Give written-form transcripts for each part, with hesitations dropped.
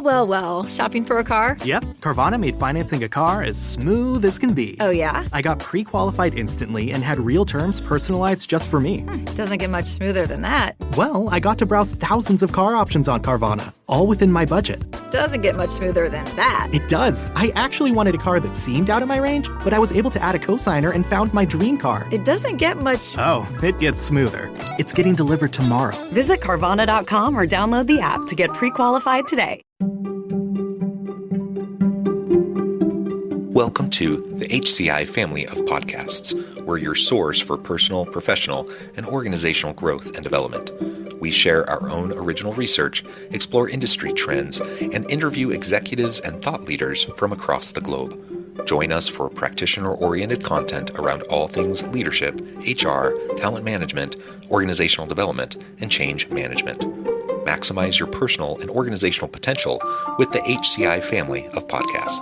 Well. Shopping for a car? Yep, Carvana made financing a car as smooth as can be. Oh, yeah? I got pre-qualified instantly and had real terms personalized just for me. Doesn't get much smoother than that. Well, I got to browse thousands of car options on Carvana, all within my budget. Doesn't get much smoother than that. It does. I actually wanted a car that seemed out of my range, but I was able to add a cosigner and found my dream car. It doesn't get much... Oh, it gets smoother. It's getting delivered tomorrow. Visit Carvana.com or download the app to get pre-qualified today. Welcome to the HCI family of podcasts. We're your source for personal, professional, and organizational growth and development. We share our own original research, explore industry trends, and interview executives and thought leaders from across the globe. Join us for practitioner-oriented content around all things leadership, HR, talent management, organizational development, and change management. Maximize your personal and organizational potential with the HCI family of podcasts.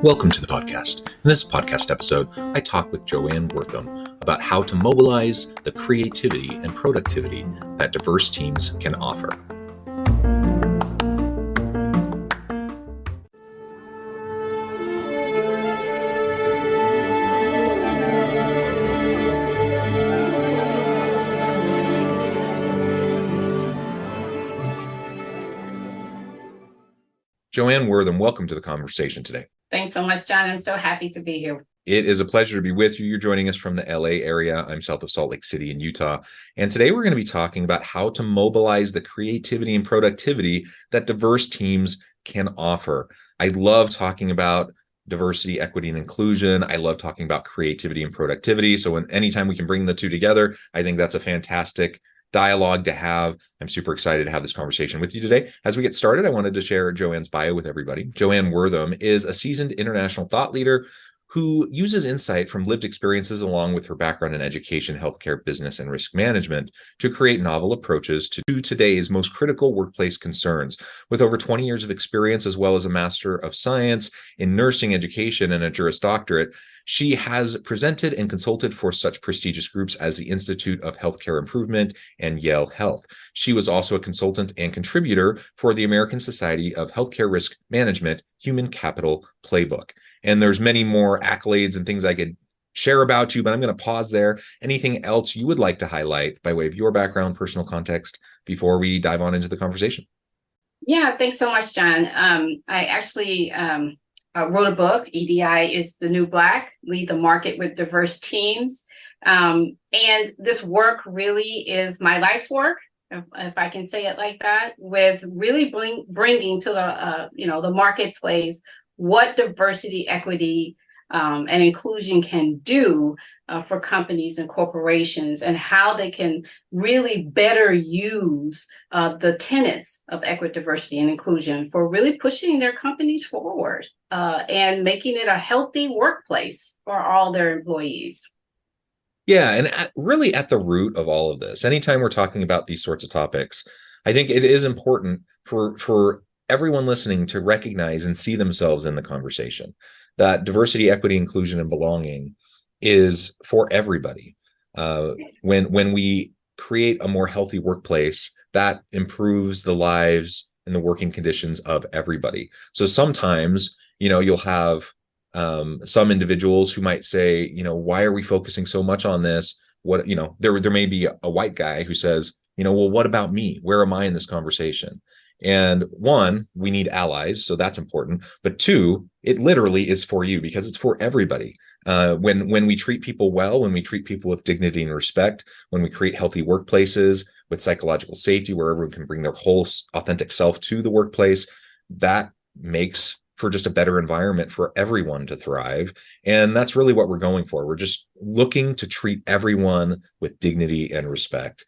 Welcome to the podcast. In this podcast episode, I talk with Joann Wortham about how to mobilize the creativity and productivity that diverse teams can offer. Joann Wortham, welcome to the conversation today. Thanks so much, John. I'm so happy to be here. It is a pleasure to be with you. You're joining us from the LA area. I'm south of Salt Lake City in Utah. And today we're going to be talking about how to mobilize the creativity and productivity that diverse teams can offer. I love talking about diversity, equity, and inclusion. I love talking about creativity and productivity. So anytime we can bring the two together, I think that's a fantastic dialogue to have. I'm super excited to have this conversation with you today. As we get started, I wanted to share Joann's bio with everybody. Joann Wortham is a seasoned international thought leader who uses insight from lived experiences along with her background in education, healthcare, business, and risk management to create novel approaches to today's most critical workplace concerns. With over 20 years of experience, as well as a Master of Science in Nursing Education and a Juris Doctorate, she has presented and consulted for such prestigious groups as the Institute of Healthcare Improvement and Yale Health. She was also a consultant and contributor for the American Society of Healthcare Risk Management Human Capital Playbook. And there's many more accolades and things I could share about you, but I'm going to pause there. Anything else you would like to highlight by way of your background, personal context, before we dive on into the conversation? Yeah, thanks so much, John. I actually wrote a book, EDI is the New Black, Lead the Market with Diverse Teams. And this work really is my life's work, if I can say it like that, with really bringing to the marketplace what diversity, equity, and inclusion can do for companies and corporations, and how they can really better use the tenets of equity, diversity, and inclusion for really pushing their companies forward and making it a healthy workplace for all their employees. Yeah, and really at the root of all of this, anytime we're talking about these sorts of topics, I think it is important for everyone listening to recognize and see themselves in the conversation, that diversity, equity, inclusion, and belonging is for everybody. When we create a more healthy workplace, that improves the lives and the working conditions of everybody. So sometimes, you'll have some individuals who might say, why are we focusing so much on this? There may be a white guy who says, well, what about me? Where am I in this conversation? And one, we need allies, so that's important. But two, it literally is for you because it's for everybody. When we treat people well, when we treat people with dignity and respect, when we create healthy workplaces with psychological safety where everyone can bring their whole authentic self to the workplace, that makes for just a better environment for everyone to thrive. And that's really what we're going for. We're just looking to treat everyone with dignity and respect.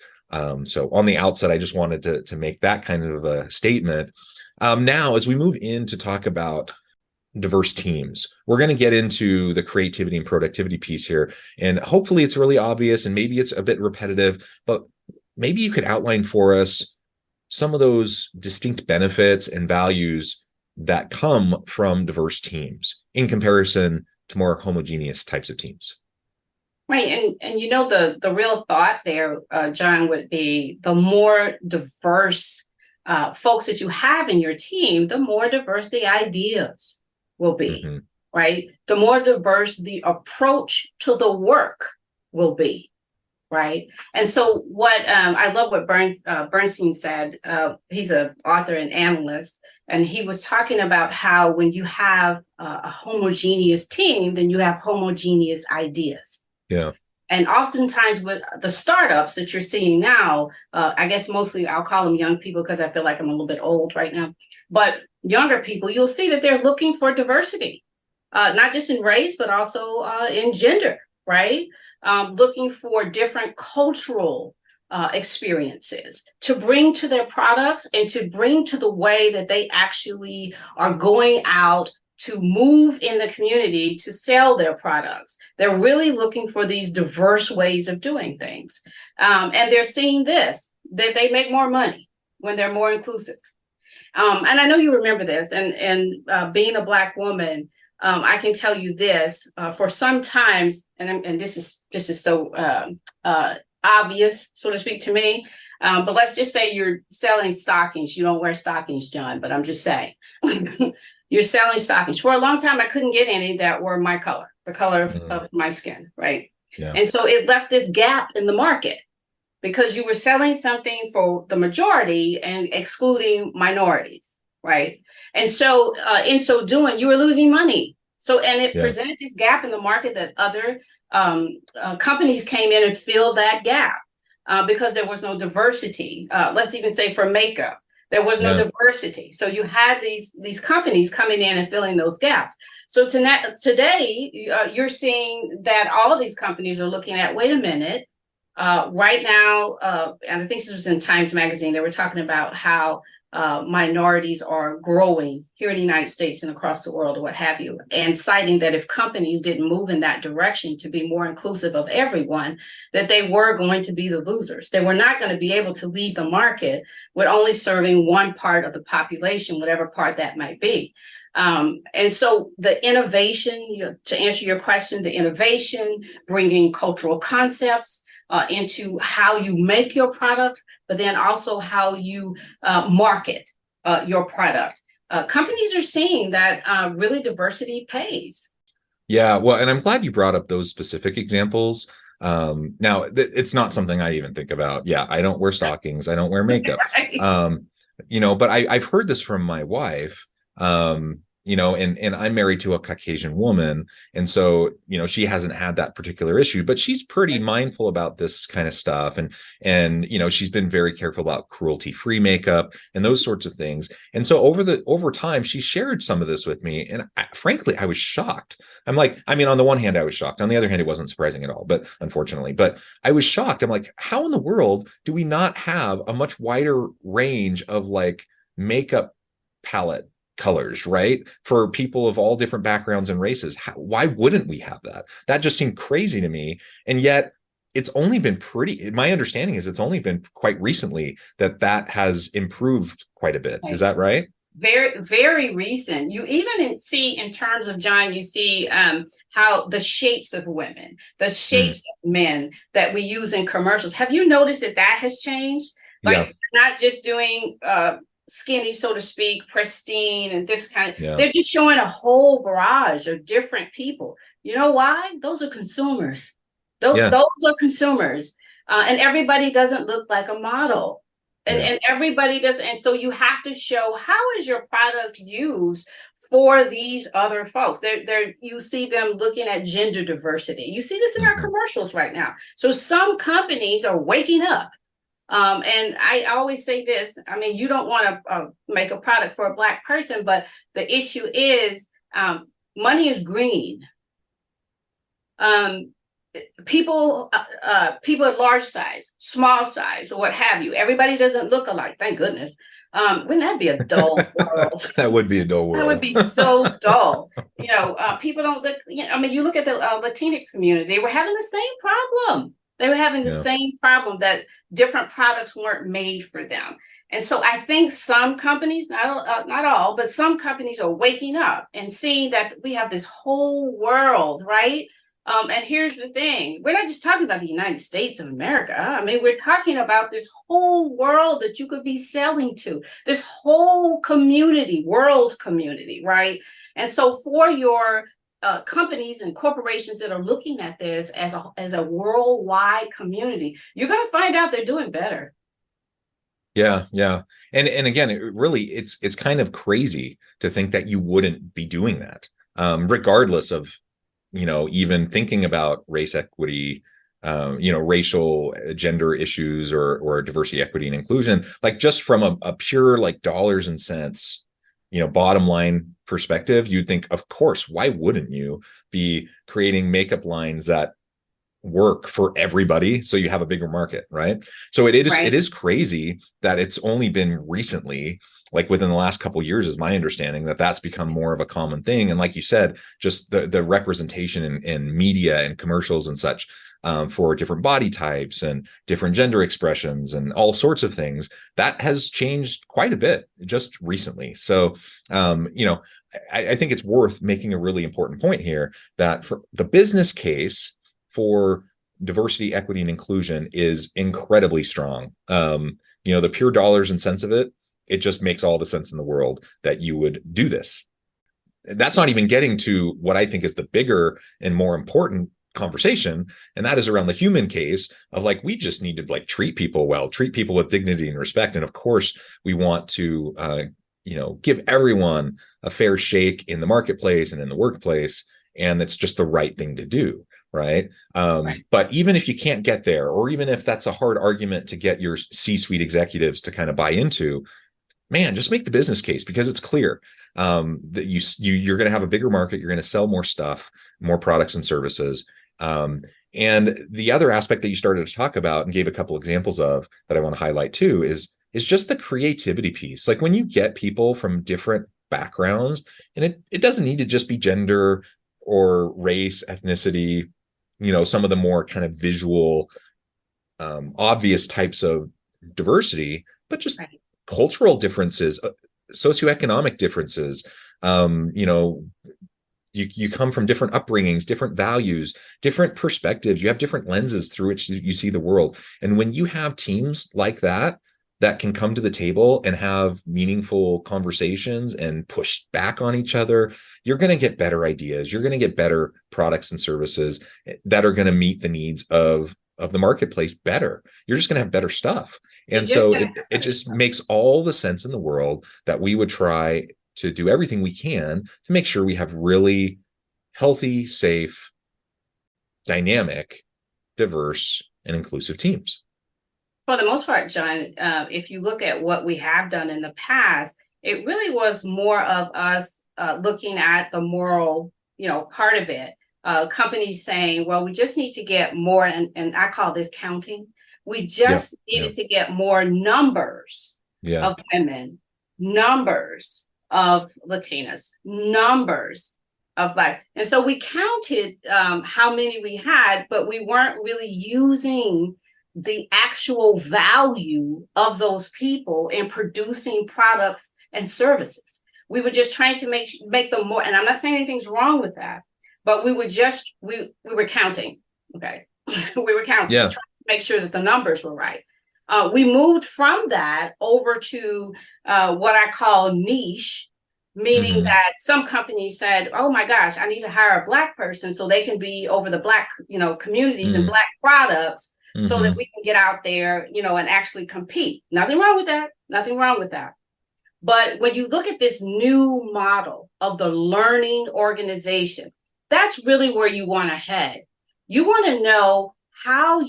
So on the outset, I just wanted to make that kind of a statement. Now, as we move in to talk about diverse teams, we're going to get into the creativity and productivity piece here. And hopefully it's really obvious and maybe it's a bit repetitive, but maybe you could outline for us some of those distinct benefits and values that come from diverse teams in comparison to more homogeneous types of teams. Right. And you know, the real thought there, John, would be the more diverse folks that you have in your team, the more diverse the ideas will be, Mm-hmm. right? The more diverse the approach to the work will be, right? And so what I love what Bernstein said. He's an author and analyst, and he was talking about how when you have a homogeneous team, then you have homogeneous ideas. Yeah. And oftentimes with the startups that you're seeing now, I guess mostly I'll call them young people because I feel like I'm a little bit old right now, but younger people, you'll see that they're looking for diversity, not just in race, but also in gender, right? Looking for different cultural experiences to bring to their products and to bring to the way that they actually are going out to move in the community to sell their products. They're really looking for these diverse ways of doing things. And they're seeing this, that they make more money when they're more inclusive. And I know you remember this, and being a Black woman, I can tell you this, for some times, and this is so obvious, so to speak, to me, but let's just say you're selling stockings. You don't wear stockings, John, but I'm just saying. You're selling stockings. For a long time, I couldn't get any that were my color, the color of my skin, right? Yeah. And so it left this gap in the market because you were selling something for the majority and excluding minorities, right? And so in so doing, you were losing money. So, and it presented this gap in the market that other companies came in and filled that gap because there was no diversity. Let's even say for makeup. There was no diversity. So you had these companies coming in and filling those gaps. So today, you're seeing that all of these companies are looking at, wait a minute, right now, and I think this was in Times Magazine, they were talking about how minorities are growing here in the United States and across the world or what have you, and citing that if companies didn't move in that direction to be more inclusive of everyone, that they were going to be the losers. They were not going to be able to lead the market with only serving one part of the population, whatever part that might be. And so the innovation, to answer your question, the innovation, bringing cultural concepts into how you make your product, but then also how you market your product. Companies are seeing that really diversity pays. Yeah, well, and I'm glad you brought up those specific examples. Now, it's not something I even think about. Yeah, I don't wear stockings. I don't wear makeup. Right. But I've heard this from my wife. And I'm married to a Caucasian woman. And so, she hasn't had that particular issue, but she's pretty mindful about this kind of stuff. And she's been very careful about cruelty-free makeup and those sorts of things. And so over time, she shared some of this with me. And frankly, I was shocked. I'm like, on the one hand, I was shocked. On the other hand, it wasn't surprising at all, but unfortunately, I was shocked. I'm like, how in the world do we not have a much wider range of like makeup palette colors, right? For people of all different backgrounds and races. Why wouldn't we have that? That just seemed crazy to me. And yet it's only been my understanding is it's only been quite recently that has improved quite a bit. Is that right? Very, very recent. You even see in terms of, John, you see how the shapes of women, the shapes of men that we use in commercials. Have you noticed that has changed? Like not just doing skinny, so to speak, pristine, and this kind of, they're just showing a whole barrage of different people. You know why? Those are consumers. Those are consumers. And everybody doesn't look like a model. And everybody doesn't. And so you have to show, how is your product used for these other folks? You see them looking at gender diversity. You see this in our commercials right now. So some companies are waking up. And I always say this, you don't want to make a product for a Black person, but the issue is money is green. People at large size, small size, or what have you, everybody doesn't look alike, thank goodness. Wouldn't that be a dull world? That would be a dull world. That would be so dull. People don't look, you look at the Latinx community, they were having the same problem. They were having the Yeah. same problem, that different products weren't made for them. And so I think some companies, not all, but some companies are waking up and seeing that we have this whole world, right? And here's the thing, we're not just talking about the United States of America. I mean, we're talking about this whole world that you could be selling to, this whole community, world community, right? And so for your companies and corporations that are looking at this as a worldwide community, you're going to find out they're doing better. Yeah, yeah. And again, it's kind of crazy to think that you wouldn't be doing that, regardless of, even thinking about race equity, racial gender issues, or diversity, equity, and inclusion, like just from a pure like dollars and cents, bottom line perspective, you'd think, of course, why wouldn't you be creating makeup lines that work for everybody so you have a bigger market, right? So it is crazy that it's only been recently, like within the last couple of years, is my understanding, that that's become more of a common thing. And like you said, just the representation in media and commercials and such, for different body types and different gender expressions and all sorts of things, that has changed quite a bit just recently. So I think it's worth making a really important point here, that for the business case for diversity, equity, and inclusion is incredibly strong. The pure dollars and cents of it, it just makes all the sense in the world that you would do this. That's not even getting to what I think is the bigger and more important conversation, and that is around the human case of, like, we just need to like treat people well, treat people with dignity and respect. And of course, we want to give everyone a fair shake in the marketplace and in the workplace, and it's just the right thing to do. Right. But even if you can't get there, or even if that's a hard argument to get your C-suite executives to kind of buy into, man, just make the business case, because it's clear that you're going to have a bigger market. You're going to sell more stuff, more products and services. And the other aspect that you started to talk about and gave a couple examples of that I want to highlight too is just the creativity piece. Like when you get people from different backgrounds, and it doesn't need to just be gender or race, ethnicity, some of the more kind of visual, obvious types of diversity, but just cultural differences, socioeconomic differences. You come from different upbringings, different values, different perspectives. You have different lenses through which you see the world. And when you have teams like that can come to the table and have meaningful conversations and push back on each other, you're going to get better ideas. You're going to get better products and services that are going to meet the needs of the marketplace better. You're just going to have better stuff. And so it just makes all the sense in the world that we would try to do everything we can to make sure we have really healthy, safe, dynamic, diverse, and inclusive teams. For the most part, John, if you look at what we have done in the past, it really was more of us looking at the moral, part of it. Companies saying, well, we just need to get more, and I call this counting. We just needed to get more numbers of women, numbers of Latinas, numbers of Black. And so we counted how many we had, but we weren't really using the actual value of those people in producing products and services. We were just trying to make them more, and I'm not saying anything's wrong with that, but we were counting. Okay. We were counting, trying to make sure that the numbers were right. We moved from that over to what I call niche, meaning that some companies said, oh my gosh, I need to hire a Black person so they can be over the Black, communities and Black products, so that we can get out there, and actually compete. Nothing wrong with that. Nothing wrong with that. But when you look at this new model of the learning organization, that's really where you want to head. You want to know how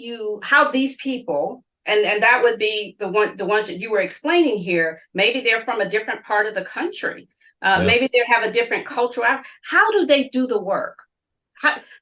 these people, and that would be the ones that you were explaining here, maybe they're from a different part of the country. Maybe they have a different cultural. How do they do the work?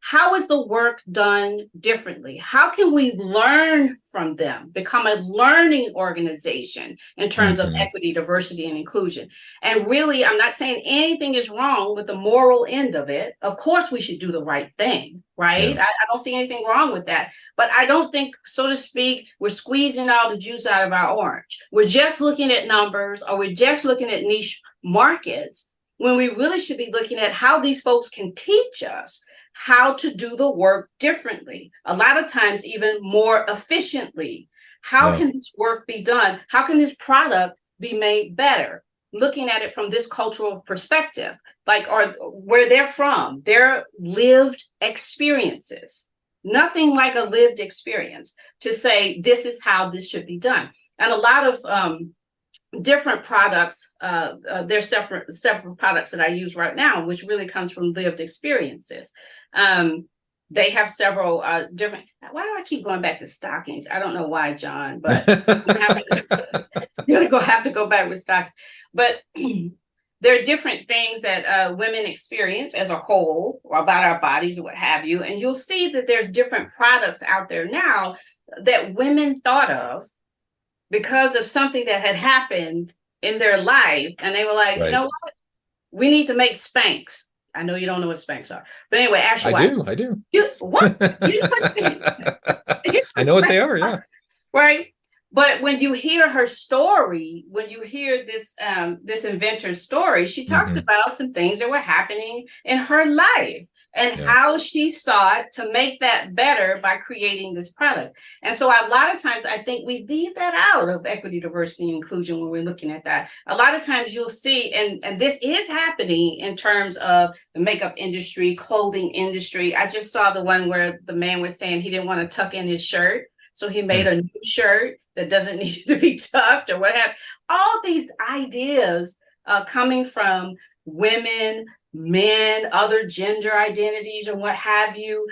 how is the work done differently? How can we learn from them, become a learning organization in terms of equity, diversity, and inclusion? And really, I'm not saying anything is wrong with the moral end of it. Of course, we should do the right thing, right? Yeah. I don't see anything wrong with that. But I don't think, so to speak, we're squeezing all the juice out of our orange. We're just looking at numbers, or we're just looking at niche markets, when we really should be looking at how these folks can teach us how to do the work differently, a lot of times even more efficiently. How can this work be done? How can this product be made better? Looking at it from this cultural perspective, like, or where they're from, their lived experiences, nothing like a lived experience to say, this is how this should be done. And a lot of different products, there's several products that I use right now, which really comes from lived experiences. They have several different. Why do I keep going back to stockings? I don't know why, John, but you're gonna have to go back with stockings. But there are different things that women experience as a whole, or about our bodies or what have you. And you'll see that there's different products out there now that women thought of because of something that had happened in their life. And they were like, you know what? We need to make Spanx. I know you don't know what Spanx are. But anyway, actually, I do. What? I know what they are, yeah. Right. But when you hear her story, when you hear this this inventor's story, she talks about some things that were happening in her life and how she sought to make that better by creating this product. And so a lot of times I think we leave that out of equity, diversity, and inclusion when we're looking at that. A lot of times you'll see, and this is happening in terms of the makeup industry, clothing industry. I just saw the one where the man was saying he didn't want to tuck in his shirt. So he made a new shirt that doesn't need to be tucked or what have. All these ideas coming from women, men, other gender identities or what have you,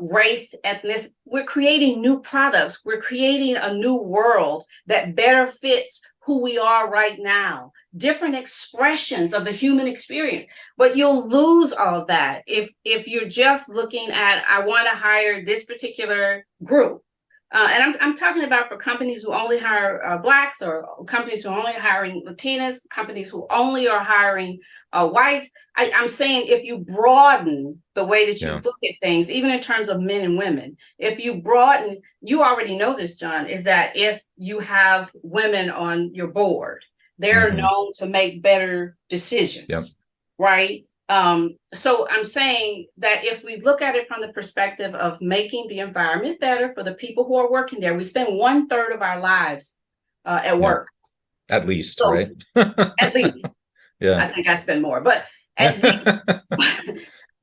race, ethnicity. We're creating new products. We're creating a new world that better fits who we are right now. Different expressions of the human experience. But you'll lose all of that if you're just looking at, I want to hire this particular group. And I'm talking about for companies who only hire Blacks, or companies who are only hiring Latinas, companies who only are hiring whites. I'm saying if you broaden the way that you look at things, even in terms of men and women, if you broaden, you already know this, John, is that if you have women on your board, they're known to make better decisions, right? So I'm saying that if we look at it from the perspective of making the environment better for the people who are working there, we spend 1/3 of our lives at work. At least, so, right? At least. I think I spend more, but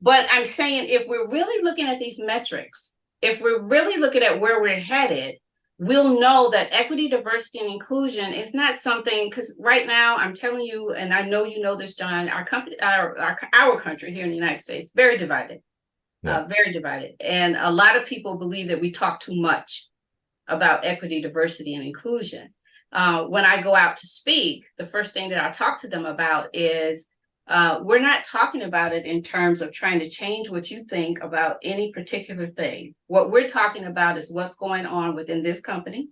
but I'm saying if we're really looking at these metrics, if we're really looking at where we're headed, we'll know that equity, diversity, and inclusion is not something, because right now I'm telling you, and I know you know this, John, our country here in the United States, very divided, very divided. And a lot of people believe that we talk too much about equity, diversity, and inclusion. When I go out to speak, the first thing that I talk to them about is we're not talking about it in terms of trying to change what you think about any particular thing. What we're talking about is what's going on within this company,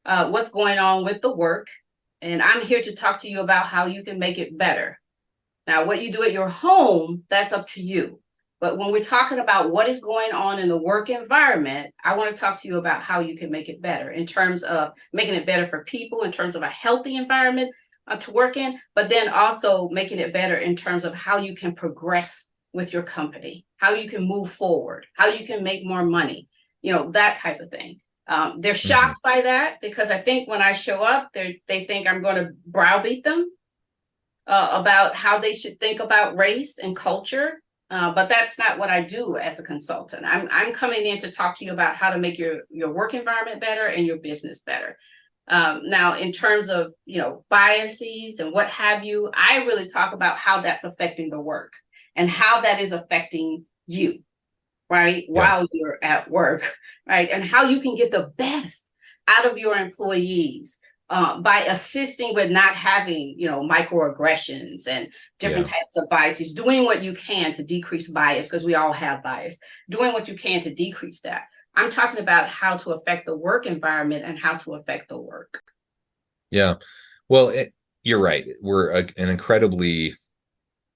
what's going on with the work. And I'm here to talk to you about how you can make it better. Now, what you do at your home, that's up to you. But when we're talking about what is going on in the work environment, I want to talk to you about how you can make it better in terms of making it better for people, in terms of a healthy environment to work in, but then also making it better in terms of how you can progress with your company, how you can move forward, how you can make more money, that type of thing. They're shocked by that because I think when I show up, they think I'm going to browbeat them about how they should think about race and culture. But that's not what I do as a consultant. I'm coming in to talk to you about how to make your work environment better and your business better. Now, in terms of, biases and what have you, I really talk about how that's affecting the work and how that is affecting you, right? While you're at work, right? And how you can get the best out of your employees by assisting with not having, microaggressions and different types of biases, doing what you can to decrease bias, because we all have bias, doing what you can to decrease that. I'm talking about how to affect the work environment and how to affect the work. Yeah. Well, you're right. We're an incredibly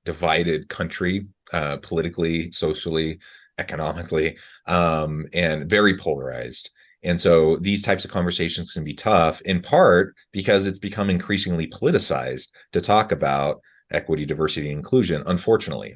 divided country, politically, socially, economically, and very polarized. And so these types of conversations can be tough, in part because it's become increasingly politicized to talk about equity, diversity, and inclusion. Unfortunately,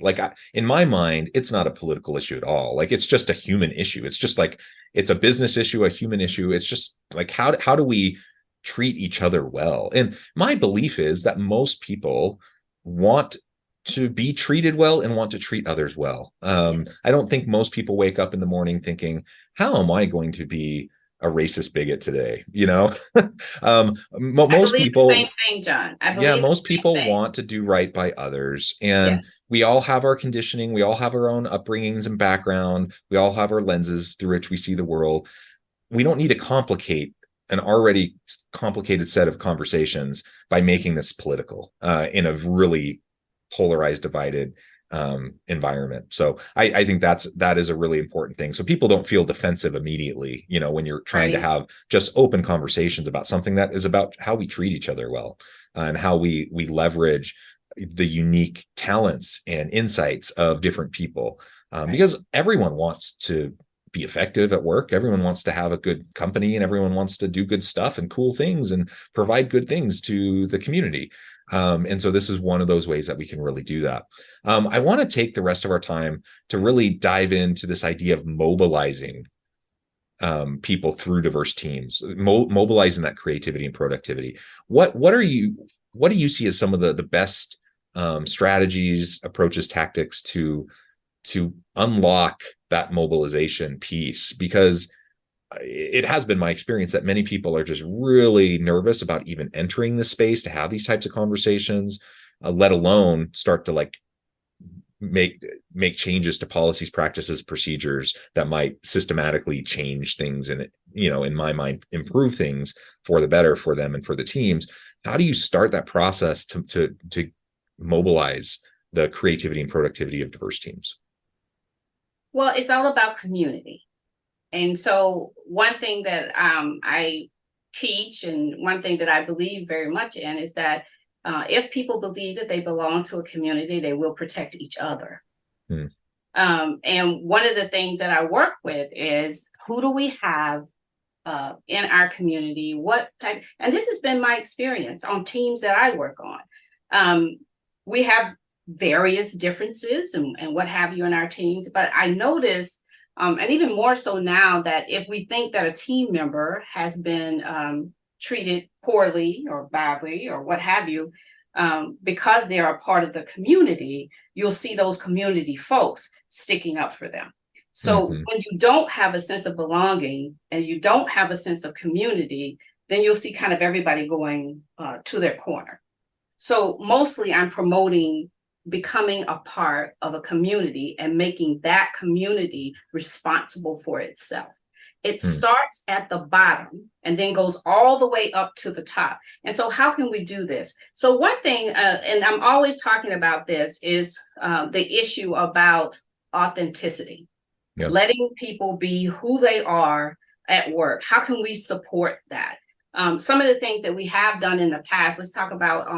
in my mind, it's not a political issue at all. Like, it's just a human issue. It's just like, it's a business issue, a human issue. It's just like, how do we treat each other well? And my belief is that most people want to be treated well and want to treat others well. I don't think most people wake up in the morning thinking, how am I going to be a racist bigot today? Most people, the same thing, John. Most people want to do right by others. And we all have our conditioning. We all have our own upbringings and background. We all have our lenses through which we see the world. We don't need to complicate an already complicated set of conversations by making this political in a really polarized, divided environment. So I think that is a really important thing. So people don't feel defensive immediately, when you're trying to have just open conversations about something that is about how we treat each other well, and how we leverage the unique talents and insights of different people, because everyone wants to be effective at work. Everyone wants to have a good company, and everyone wants to do good stuff and cool things and provide good things to the community. And so this is one of those ways that we can really do that. I want to take the rest of our time to really dive into this idea of mobilizing people through diverse teams, mobilizing that creativity and productivity. What do you see as some of the best strategies, approaches, tactics to unlock that mobilization piece? Because it has been my experience that many people are just really nervous about even entering the space to have these types of conversations, let alone start to make changes to policies, practices, procedures that might systematically change things and, in my mind, improve things for the better for them and for the teams. How do you start that process to mobilize the creativity and productivity of diverse teams? Well, it's all about community. And so one thing that I teach, and one thing that I believe very much in, is that if people believe that they belong to a community, they will protect each other. And one of the things that I work with is, who do we have in our community? What type? And this has been my experience on teams that I work on. We have various differences and what have you in our teams, but I notice, and even more so now, that if we think that a team member has been treated poorly or badly or what have you, because they are a part of the community, you'll see those community folks sticking up for them. So when you don't have a sense of belonging and you don't have a sense of community, then you'll see kind of everybody going to their corner. So mostly I'm promoting becoming a part of a community and making that community responsible for itself. It starts at the bottom and then goes all the way up to the top. And so how can we do this? So one thing, and I'm always talking about this, is the issue about authenticity. Yep. Letting people be who they are at work. How can we support that? Some of the things that we have done in the past, let's talk about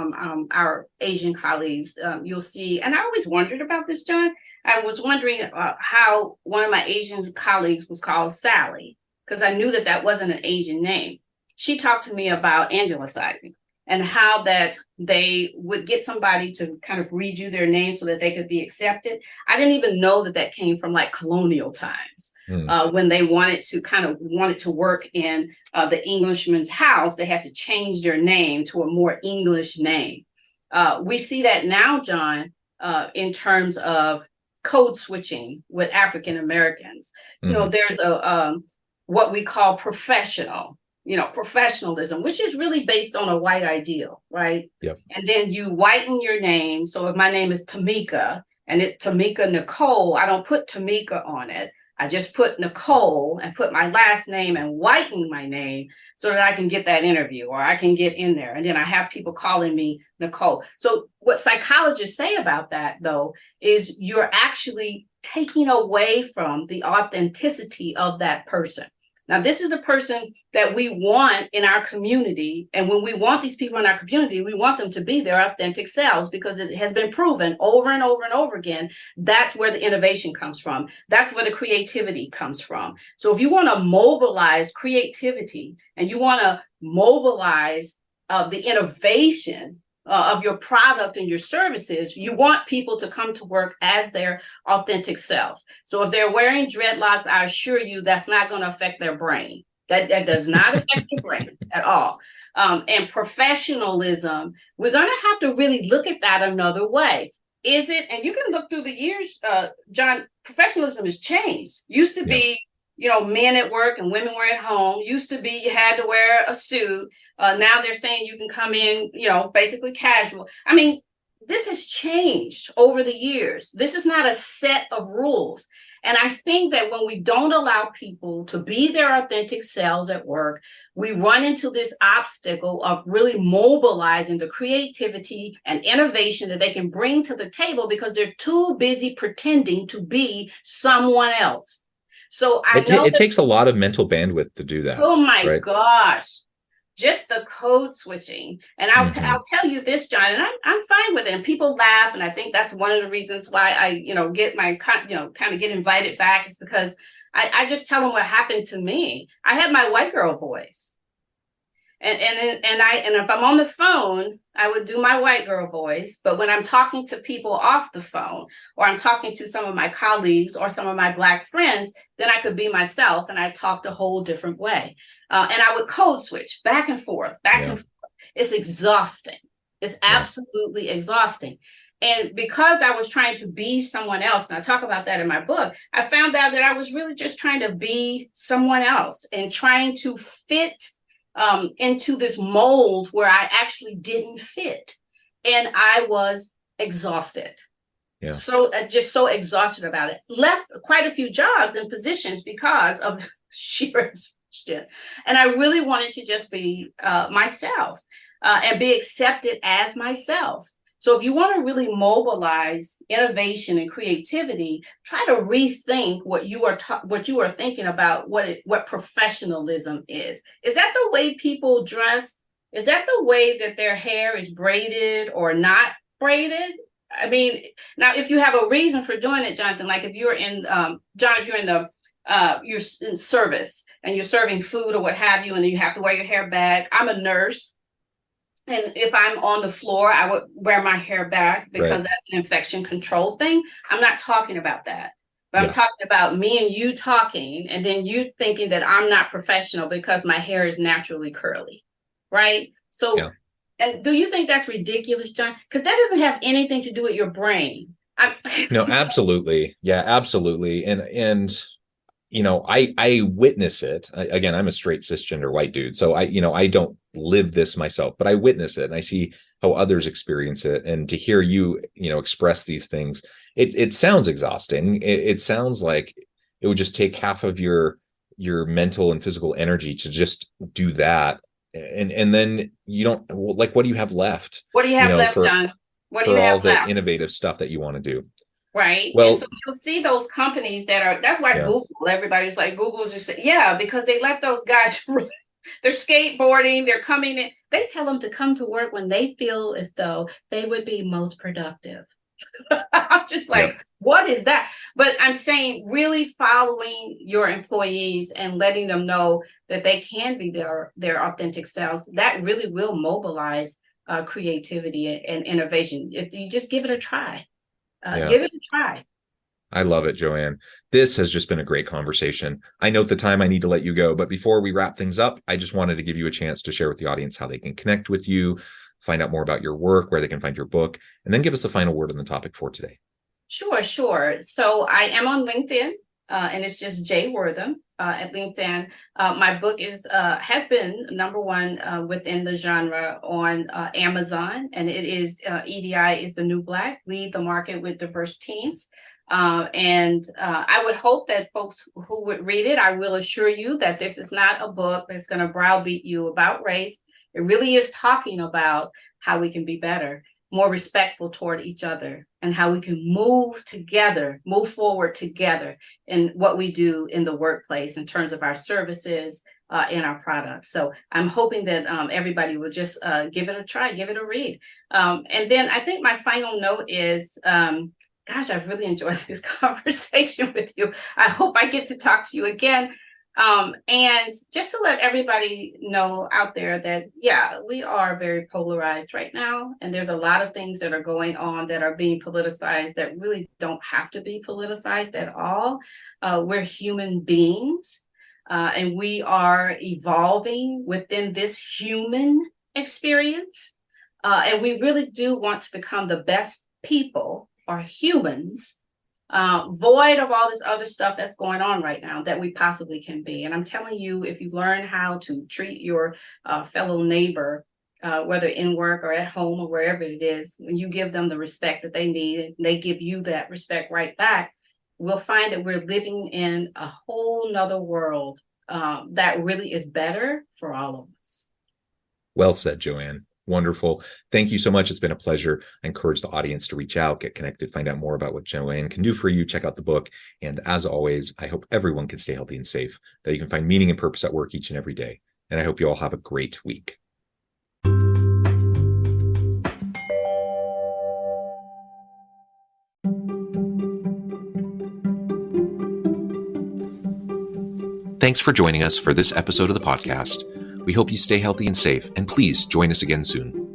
our Asian colleagues. You'll see, and I always wondered about this, John. I was wondering how one of my Asian colleagues was called Sally, because I knew that that wasn't an Asian name. She talked to me about angelicizing and how that they would get somebody to kind of redo their name so that they could be accepted. I didn't even know that that came from like colonial times. When they wanted to work in the Englishman's house, they had to change their name to a more English name. We see that now, John, in terms of code switching with African Americans. There's a what we call professionalism, which is really based on a white ideal, right? Yep. And then you whiten your name. So if my name is Tamika and it's Tamika Nicole, I don't put Tamika on it. I just put Nicole and put my last name and whiten my name so that I can get that interview or I can get in there. And then I have people calling me Nicole. So what psychologists say about that, though, is you're actually taking away from the authenticity of that person. Now, this is the person that we want in our community. And when we want these people in our community, we want them to be their authentic selves, because it has been proven over and over and over again. That's where the innovation comes from. That's where the creativity comes from. So if you want to mobilize creativity and you want to mobilize the innovation of your product and your services, you want people to come to work as their authentic selves. So if they're wearing dreadlocks, I assure you that's not going to affect their brain. That does not affect your brain at all. And professionalism, we're going to have to really look at that another way. Is it, and you can look through the years, John, professionalism has changed. Used to be, men at work and women were at home. Used to be you had to wear a suit. Now they're saying you can come in, basically casual. I mean, this has changed over the years. This is not a set of rules. And I think that when we don't allow people to be their authentic selves at work, we run into this obstacle of really mobilizing the creativity and innovation that they can bring to the table because they're too busy pretending to be someone else. So it takes a lot of mental bandwidth to do that. Oh my right? gosh. Just the code switching. And I'll tell you this, John, and I'm fine with it. And people laugh. And I think that's one of the reasons why I, get my, kind of get invited back, is because I just tell them what happened to me. I had my white girl voice. And if I'm on the phone, I would do my white girl voice. But when I'm talking to people off the phone, or I'm talking to some of my colleagues or some of my Black friends, then I could be myself and I talked a whole different way. And I would code switch back and forth, and forth. It's exhausting. It's absolutely exhausting. And because I was trying to be someone else, and I talk about that in my book, I found out that I was really just trying to be someone else and trying to fit into this mold where I actually didn't fit. And I was exhausted. Yeah. So just so exhausted about it. Left quite a few jobs and positions because of sheer exhaustion. And I really wanted to just be myself and be accepted as myself. So if you want to really mobilize innovation and creativity, try to rethink what you are thinking about what professionalism is. Is that the way people dress? Is that the way that their hair is braided or not braided? I mean, now if you have a reason for doing it, Jonathan, like if you're in you're in service and you're serving food or what have you, and you have to wear your hair back. I'm a nurse. And if I'm on the floor, I would wear my hair back because that's an infection control thing. I'm not talking about that. But I'm talking about me and you talking, and then you thinking that I'm not professional because my hair is naturally curly, right? So, and do you think that's ridiculous, John? Because that doesn't have anything to do with your brain. No, absolutely. Yeah, absolutely. And I witness it. Again, I'm a straight cisgender white dude. So I don't live this myself, but I witness it and I see how others experience it. And to hear you, express these things, it sounds exhausting. It sounds like it would just take half of your mental and physical energy to just do that. And then you don't, like, what do you have left? What do you have left, John? What do you have left? For all the innovative stuff that you want to do. Right. Well, and so you'll see those companies that's why Google, everybody's like, Google's just, because they let those guys, they're skateboarding, they're coming in. They tell them to come to work when they feel as though they would be most productive. I'm just like, what is that? But I'm saying really following your employees and letting them know that they can be their authentic selves, that really will mobilize creativity and innovation. If you just give it a try. Give it a try. I love it, Joann. This has just been a great conversation. I note the time I need to let you go, but before we wrap things up, I just wanted to give you a chance to share with the audience how they can connect with you, find out more about your work, where they can find your book, and then give us a final word on the topic for today. Sure. So I am on LinkedIn, and it's just J Wortham at LinkedIn. My book has been #1 within the genre on Amazon, and it is EDI is the New Black, Lead the Market with Diverse Teams. And I would hope that folks who would read it, I will assure you that this is not a book that's going to browbeat you about race. It really is talking about how we can be better, more respectful toward each other, and how we can move together, move forward together in what we do in the workplace in terms of our services and our products. So I'm hoping that everybody will just give it a try, give it a read. And then I think my final note is, gosh, I've really enjoyed this conversation with you. I hope I get to talk to you again. And just to let everybody know out there that, yeah, we are very polarized right now. And there's a lot of things that are going on that are being politicized that really don't have to be politicized at all. We're human beings, and we are evolving within this human experience. And we really do want to become the best people or humans, void of all this other stuff that's going on right now that we possibly can be. And I'm telling you, if you learn how to treat your fellow neighbor, whether in work or at home or wherever it is, when you give them the respect that they need, and they give you that respect right back, we'll find that we're living in a whole nother world that really is better for all of us. Well said, Joann. Wonderful. Thank you so much. It's been a pleasure. I encourage the audience to reach out, get connected, find out more about what Joann can do for you. Check out the book. And as always, I hope everyone can stay healthy and safe, that you can find meaning and purpose at work each and every day. And I hope you all have a great week. Thanks for joining us for this episode of the podcast. We hope you stay healthy and safe, and please join us again soon.